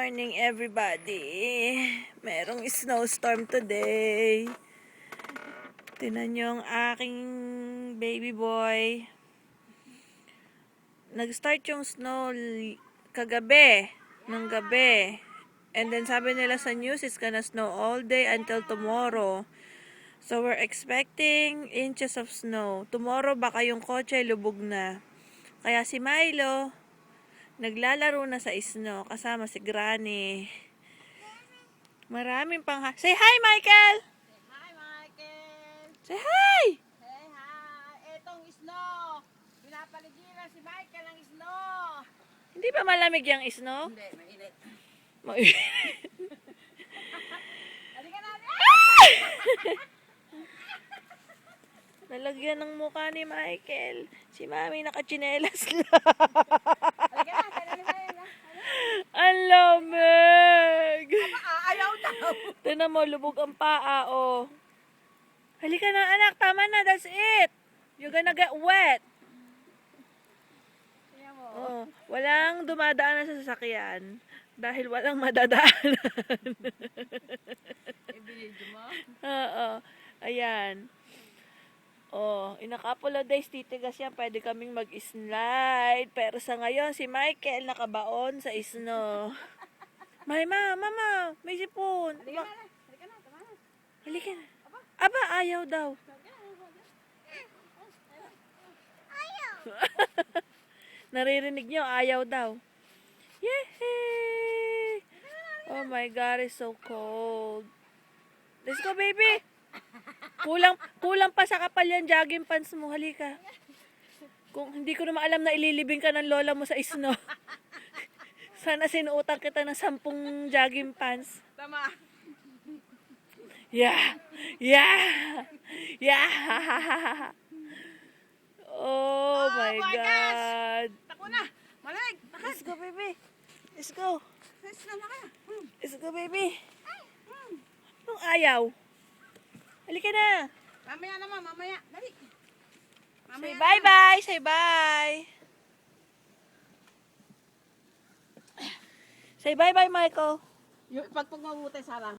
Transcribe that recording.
morning, everybody. Merong snowstorm today. Tingnan nyo ang aking baby boy. Nag-start yung snow kagabi, ng gabi. And then sabi nila sa news, it's gonna snow all day until tomorrow. So we're expecting inches of snow. Tomorrow baka yung kotse lubog na. Kaya si Milo, naglalaro na sa snow kasama si Granny. Maraming Say hi, Michael! Say hi, Michael! Say hi! Say hi! Etong snow! Pinapaligiran si Michael ng snow! Hindi ba malamig yung snow? Hindi, mainit. Halika natin! Nalagyan ng mukha ni Michael. Si Mami nakachinelas na. Halika na, tayo na tayo na. Ang lamig! Ayaw daw! Tignan mo, lubog ang paa, oh. Halika na, anak. Tama na, that's it. You're gonna get wet. Tingnan mo. Oh, walang dumadaan sa sasakyan dahil walang madadaanan. Ibinidyo mo? Oo. Ayan. Oh, in a couple of days titigas yan, pwede kaming mag-slide. Pero sa ngayon, si Michael nakabaon sa snow. Mama, may sipon. Halika na, halika na, tama na. Halika na. Aba, ayaw daw. Ayaw! Naririnig niyo, ayaw daw. Yay! Oh my God, it's so cold. Let's go, baby. Kulang pa sa kapal yan jogging pants mo. Halika. Kung hindi ko naman alam na ililibing ka ng lola mo sa snow. Sana sinuutang kita ng 10 jogging pants. Tama. Yeah. Oh my my God. Tako na! Malamig! Let's go, baby. Let's go. Let's na ka. Let's go, baby. Anong ayaw? Halika na. Mamaya naman, mamaya. Dali. Say bye-bye. Say bye. Say bye-bye, Michael. Yung pagpag mabuti, Sarah.